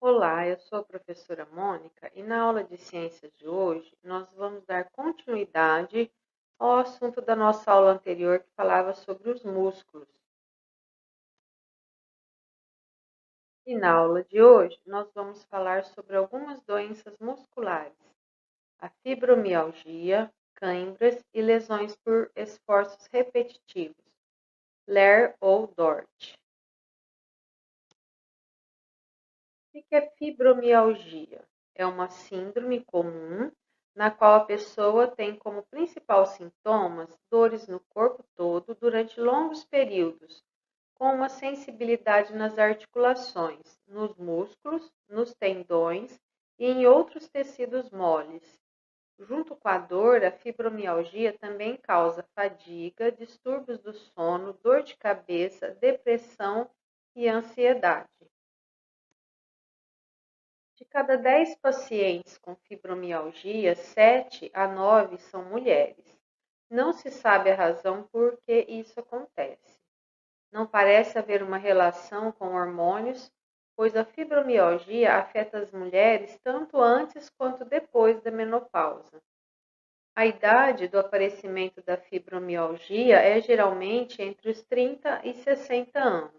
Olá, eu sou a professora Mônica e na aula de ciências de hoje nós vamos dar continuidade ao assunto da nossa aula anterior que falava sobre os músculos. E na aula de hoje nós vamos falar sobre algumas doenças musculares, a fibromialgia, cãibras e lesões por esforços repetitivos, LER ou DORT. O que é fibromialgia? É uma síndrome comum na qual a pessoa tem como principal sintomas dores no corpo todo durante longos períodos, com uma sensibilidade nas articulações, nos músculos, nos tendões e em outros tecidos moles. Junto com a dor, a fibromialgia também causa fadiga, distúrbios do sono, dor de cabeça, depressão e ansiedade. De cada 10 pacientes com fibromialgia, 7 a 9 são mulheres. Não se sabe a razão por que isso acontece. Não parece haver uma relação com hormônios, pois a fibromialgia afeta as mulheres tanto antes quanto depois da menopausa. A idade do aparecimento da fibromialgia é geralmente entre os 30 e 60 anos.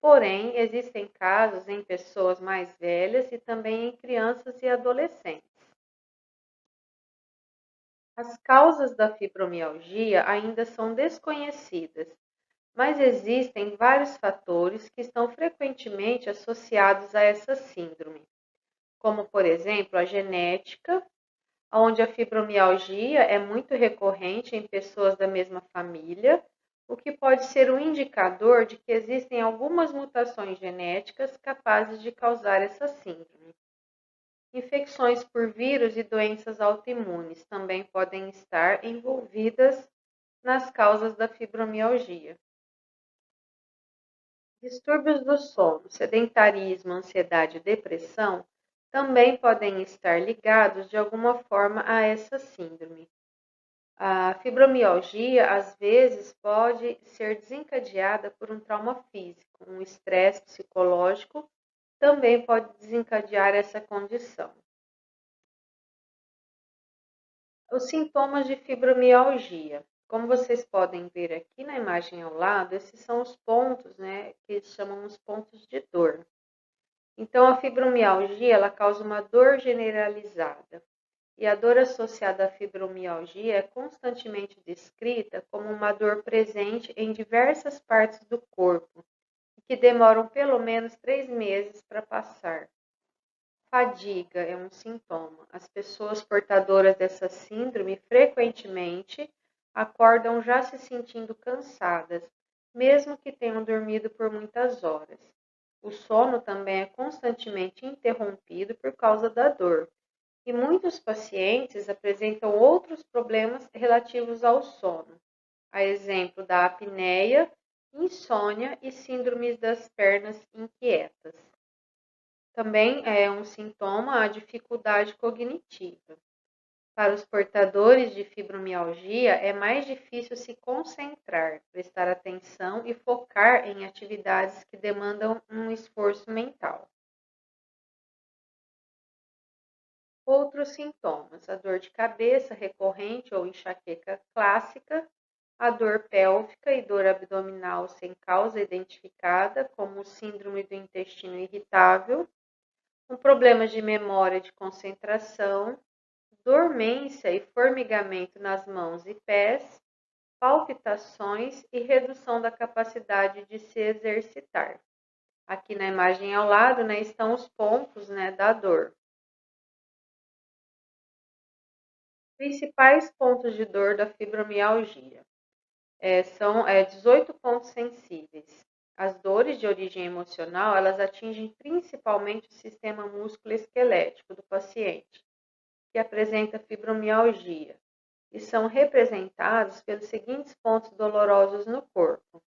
Porém, existem casos em pessoas mais velhas e também em crianças e adolescentes. As causas da fibromialgia ainda são desconhecidas, mas existem vários fatores que estão frequentemente associados a essa síndrome, como, por exemplo, a genética, onde a fibromialgia é muito recorrente em pessoas da mesma família, o que pode ser um indicador de que existem algumas mutações genéticas capazes de causar essa síndrome. Infecções por vírus e doenças autoimunes também podem estar envolvidas nas causas da fibromialgia. Distúrbios do sono, sedentarismo, ansiedade e depressão também podem estar ligados de alguma forma a essa síndrome. A fibromialgia, às vezes, pode ser desencadeada por um trauma físico, um estresse psicológico também pode desencadear essa condição. Os sintomas de fibromialgia. Como vocês podem ver aqui na imagem ao lado, esses são os pontos, né, que eles chamam os pontos de dor. Então, a fibromialgia, ela causa uma dor generalizada. E a dor associada à fibromialgia é constantemente descrita como uma dor presente em diversas partes do corpo e que demoram pelo menos 3 meses para passar. Fadiga é um sintoma. As pessoas portadoras dessa síndrome frequentemente acordam já se sentindo cansadas, mesmo que tenham dormido por muitas horas. O sono também é constantemente interrompido por causa da dor. E muitos pacientes apresentam outros problemas relativos ao sono, a exemplo da apneia, insônia e síndromes das pernas inquietas. Também é um sintoma a dificuldade cognitiva. Para os portadores de fibromialgia, é mais difícil se concentrar, prestar atenção e focar em atividades que demandam um esforço mental. Outros sintomas: a dor de cabeça recorrente ou enxaqueca clássica, a dor pélvica e dor abdominal sem causa identificada, como síndrome do intestino irritável, problemas de memória e de concentração, dormência e formigamento nas mãos e pés, palpitações e redução da capacidade de se exercitar. Aqui na imagem ao lado, né, estão os pontos, né, da dor. Principais pontos de dor da fibromialgia são 18 pontos sensíveis. As dores de origem emocional, elas atingem principalmente o sistema músculo-esquelético do paciente, que apresenta fibromialgia, e são representados pelos seguintes pontos dolorosos no corpo: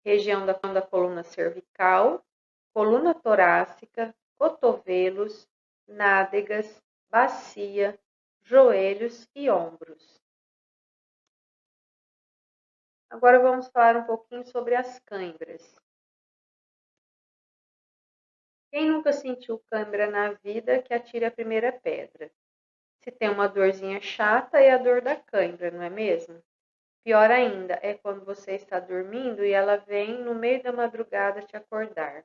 região da coluna cervical, coluna torácica, cotovelos, nádegas, bacia, joelhos e ombros. Agora vamos falar um pouquinho sobre as cãibras. Quem nunca sentiu cãibra na vida, que atire a primeira pedra. Se tem uma dorzinha chata, é a dor da cãibra, não é mesmo? Pior ainda é quando você está dormindo e ela vem no meio da madrugada te acordar.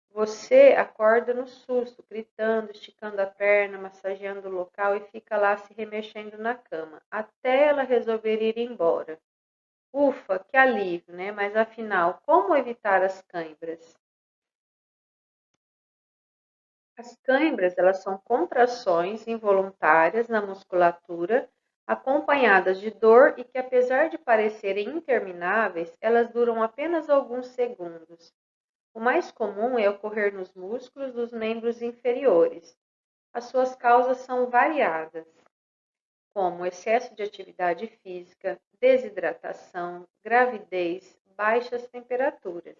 Você acorda no susto, gritando, esticando a perna, massageando o local e fica lá se remexendo na cama, até ela resolver ir embora. Ufa, que alívio, né? Mas afinal, como evitar as cãibras? As cãibras, elas são contrações involuntárias na musculatura, acompanhadas de dor e que, apesar de parecerem intermináveis, elas duram apenas alguns segundos. O mais comum é ocorrer nos músculos dos membros inferiores. As suas causas são variadas, como excesso de atividade física, desidratação, gravidez, baixas temperaturas.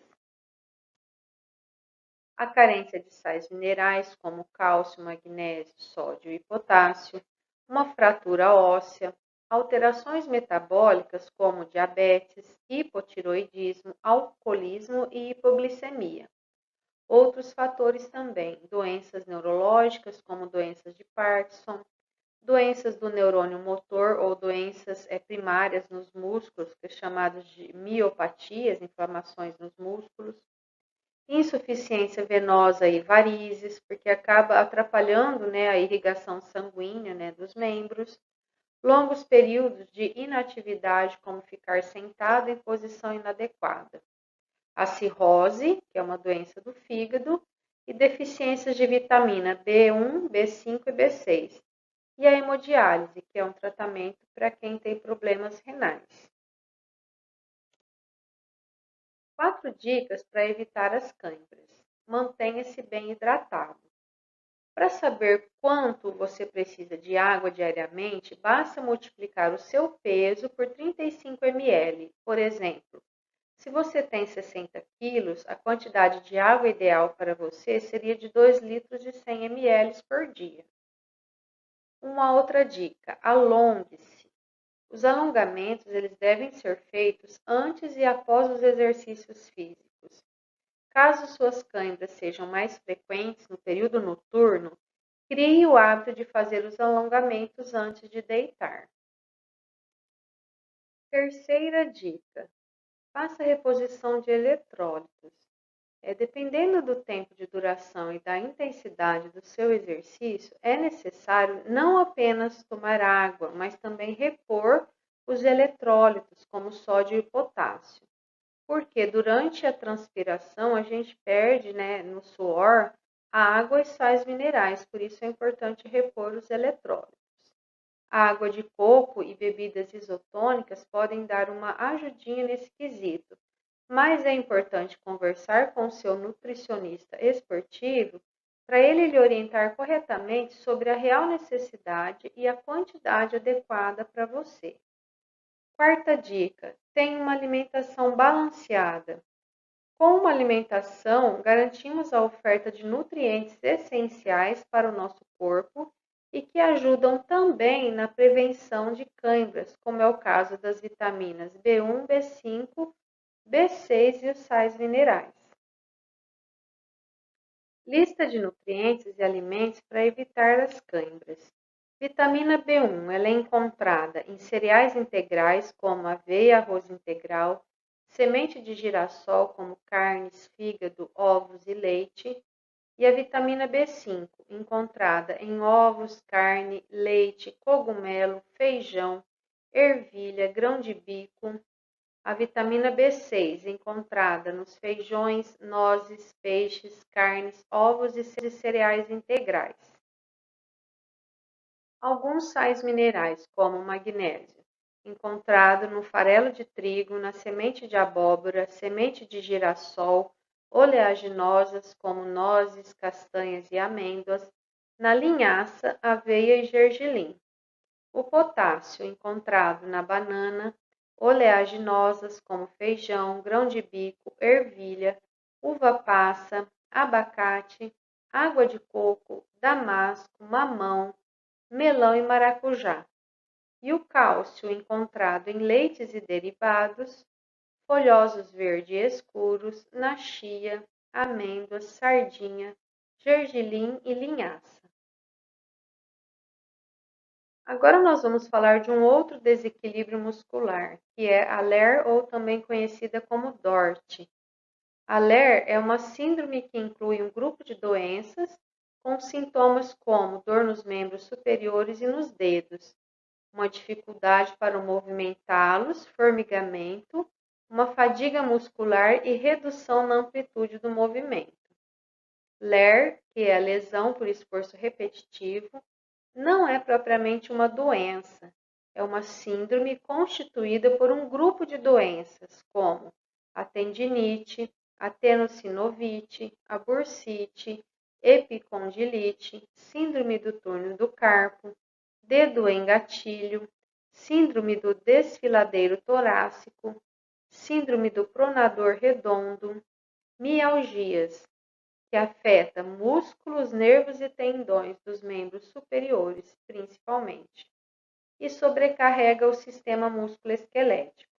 A carência de sais minerais, como cálcio, magnésio, sódio e potássio, uma fratura óssea, alterações metabólicas, como diabetes, hipotiroidismo, alcoolismo e hipoglicemia. Outros fatores também, doenças neurológicas, como doenças de Parkinson, doenças do neurônio motor ou doenças primárias nos músculos, que é chamadas de miopatias, inflamações nos músculos, insuficiência venosa e varizes, porque acaba atrapalhando, né, a irrigação sanguínea, né, dos membros, longos períodos de inatividade, como ficar sentado em posição inadequada, a cirrose, que é uma doença do fígado, e deficiências de vitamina B1, B5 e B6, e a hemodiálise, que é um tratamento para quem tem problemas renais. 4 dicas para evitar as cãibras. Mantenha-se bem hidratado. Para saber quanto você precisa de água diariamente, basta multiplicar o seu peso por 35 ml. Por exemplo, se você tem 60 quilos, a quantidade de água ideal para você seria de 2 litros e 100 ml por dia. Uma outra dica, alongue-se. Os alongamentos eles devem ser feitos antes e após os exercícios físicos. Caso suas cãibras sejam mais frequentes no período noturno, crie o hábito de fazer os alongamentos antes de deitar. Terceira dica: faça reposição de eletrólitos. Dependendo do tempo de duração e da intensidade do seu exercício, é necessário não apenas tomar água, mas também repor os eletrólitos, como sódio e potássio. Porque durante a transpiração a gente perde, né, no suor, a água e sais minerais, por isso é importante repor os eletrólitos. A água de coco e bebidas isotônicas podem dar uma ajudinha nesse quesito, mas é importante conversar com o seu nutricionista esportivo para ele lhe orientar corretamente sobre a real necessidade e a quantidade adequada para você. Quarta dica: tenha uma alimentação balanceada. Com uma alimentação, garantimos a oferta de nutrientes essenciais para o nosso corpo e que ajudam também na prevenção de cãibras, como é o caso das vitaminas B1, B5, B6 e os sais minerais. Lista de nutrientes e alimentos para evitar as cãibras. Vitamina B1, ela é encontrada em cereais integrais como aveia, arroz integral, semente de girassol como carnes, fígado, ovos e leite, e a vitamina B5, encontrada em ovos, carne, leite, cogumelo, feijão, ervilha, grão de bico. A vitamina B6, encontrada nos feijões, nozes, peixes, carnes, ovos e cereais integrais. Alguns sais minerais, como o magnésio, encontrado no farelo de trigo, na semente de abóbora, semente de girassol, oleaginosas como nozes, castanhas e amêndoas, na linhaça, aveia e gergelim. O potássio, encontrado na banana, oleaginosas como feijão, grão de bico, ervilha, uva passa, abacate, água de coco, damasco, mamão, melão e maracujá. E o cálcio encontrado em leites e derivados, folhosos verde escuros, na chia, amêndoas, sardinha, gergelim e linhaça. Agora nós vamos falar de um outro desequilíbrio muscular, que é a LER ou também conhecida como DORT. A LER é uma síndrome que inclui um grupo de doenças com sintomas como dor nos membros superiores e nos dedos, uma dificuldade para movimentá-los, formigamento, uma fadiga muscular e redução na amplitude do movimento. LER, que é a lesão por esforço repetitivo, não é propriamente uma doença, é uma síndrome constituída por um grupo de doenças, como a tendinite, a tenossinovite, a bursite, epicondilite, síndrome do túnel do carpo, dedo em gatilho, síndrome do desfiladeiro torácico, síndrome do pronador redondo, mialgias, que afeta músculos, nervos e tendões dos membros superiores, principalmente, e sobrecarrega o sistema musculoesquelético.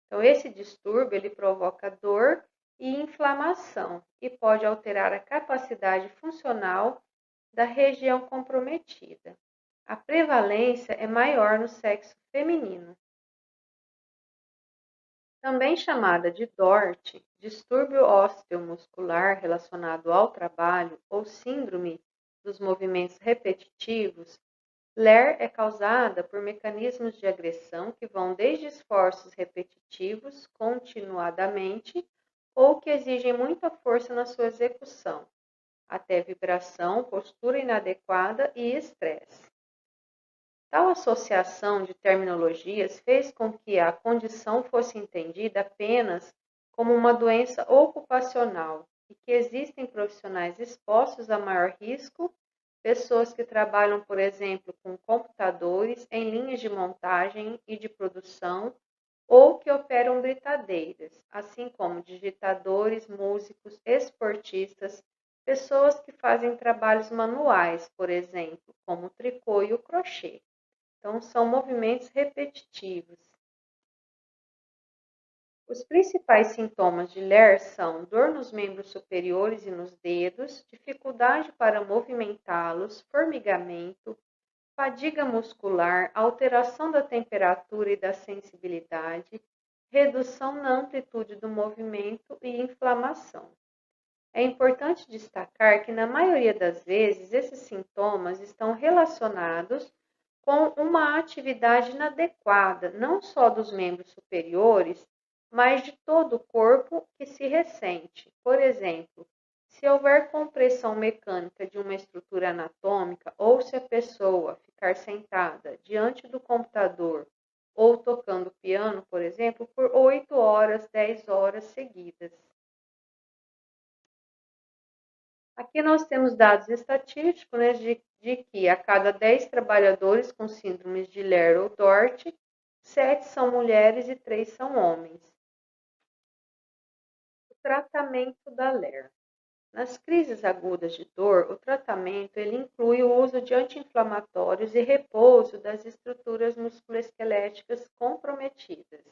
Então, esse distúrbio ele provoca dor e inflamação e pode alterar a capacidade funcional da região comprometida. A prevalência é maior no sexo feminino. Também chamada de DORT, distúrbio osteomuscular relacionado ao trabalho ou síndrome dos movimentos repetitivos, LER é causada por mecanismos de agressão que vão desde esforços repetitivos continuadamente ou que exigem muita força na sua execução, até vibração, postura inadequada e estresse. Tal associação de terminologias fez com que a condição fosse entendida apenas como uma doença ocupacional e que existem profissionais expostos a maior risco, pessoas que trabalham, por exemplo, com computadores em linhas de montagem e de produção ou que operam britadeiras, assim como digitadores, músicos, esportistas, pessoas que fazem trabalhos manuais, por exemplo, como o tricô e o crochê. Então, são movimentos repetitivos. Os principais sintomas de LER são dor nos membros superiores e nos dedos, dificuldade para movimentá-los, formigamento, fadiga muscular, alteração da temperatura e da sensibilidade, redução na amplitude do movimento e inflamação. É importante destacar que, na maioria das vezes, esses sintomas estão relacionados com uma atividade inadequada, não só dos membros superiores, mas de todo o corpo que se ressente. Por exemplo, se houver compressão mecânica de uma estrutura anatômica ou se a pessoa ficar sentada diante do computador ou tocando piano, por exemplo, por 8 horas, 10 horas seguidas. Aqui nós temos dados estatísticos, né, de que a cada 10 trabalhadores com síndromes de Ler ou Dort, 7 são mulheres e 3 são homens. O tratamento da Ler. Nas crises agudas de dor, o tratamento ele inclui o uso de anti-inflamatórios e repouso das estruturas musculoesqueléticas comprometidas.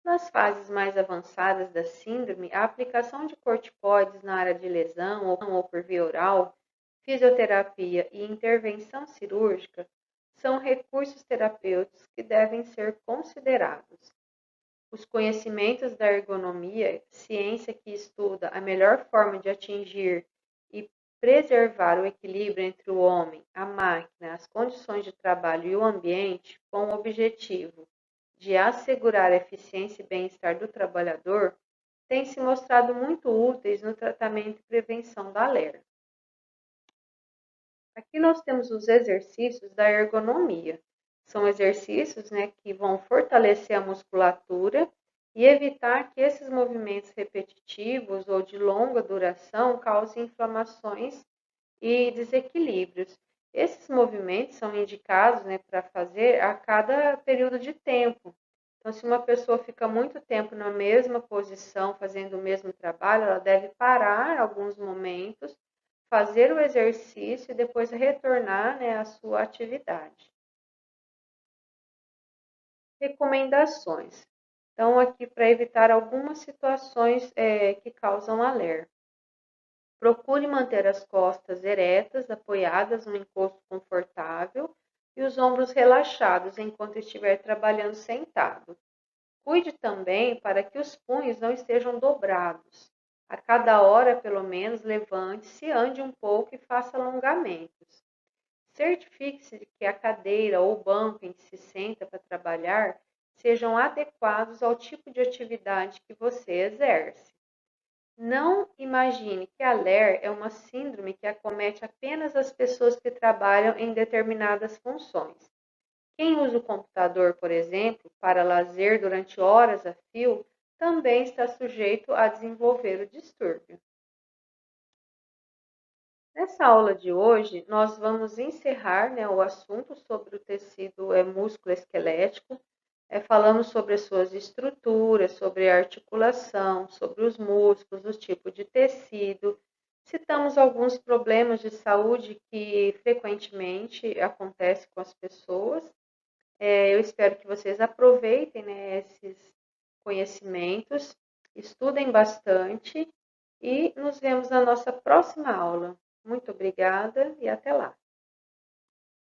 Nas fases mais avançadas da síndrome, a aplicação de corticoides na área de lesão ou por via oral, fisioterapia e intervenção cirúrgica são recursos terapêuticos que devem ser considerados. Os conhecimentos da ergonomia, ciência que estuda a melhor forma de atingir e preservar o equilíbrio entre o homem, a máquina, as condições de trabalho e o ambiente, com o objetivo de assegurar a eficiência e bem-estar do trabalhador, têm se mostrado muito úteis no tratamento e prevenção da LER. Aqui nós temos os exercícios da ergonomia. São exercícios, né, que vão fortalecer a musculatura e evitar que esses movimentos repetitivos ou de longa duração causem inflamações e desequilíbrios. Esses movimentos são indicados, né, para fazer a cada período de tempo. Então, se uma pessoa fica muito tempo na mesma posição, fazendo o mesmo trabalho, ela deve parar alguns momentos, fazer o exercício e depois retornar, né, à sua atividade. Recomendações. Então, aqui para evitar algumas situações que causam alerta. Procure manter as costas eretas, apoiadas no encosto confortável e os ombros relaxados enquanto estiver trabalhando sentado. Cuide também para que os punhos não estejam dobrados. A cada hora, pelo menos, levante-se, ande um pouco e faça alongamentos. Certifique-se de que a cadeira ou banco em que se senta para trabalhar sejam adequados ao tipo de atividade que você exerce. Não imagine que a LER é uma síndrome que acomete apenas as pessoas que trabalham em determinadas funções. Quem usa o computador, por exemplo, para lazer durante horas a fio, também está sujeito a desenvolver o distúrbio. Nessa aula de hoje, nós vamos encerrar, o assunto sobre o tecido músculo-esquelético, falando sobre as suas estruturas, sobre a articulação, sobre os músculos, o tipo de tecido. Citamos alguns problemas de saúde que frequentemente acontecem com as pessoas. Eu espero que vocês aproveitem, esses conhecimentos, estudem bastante e nos vemos na nossa próxima aula. Muito obrigada e até lá!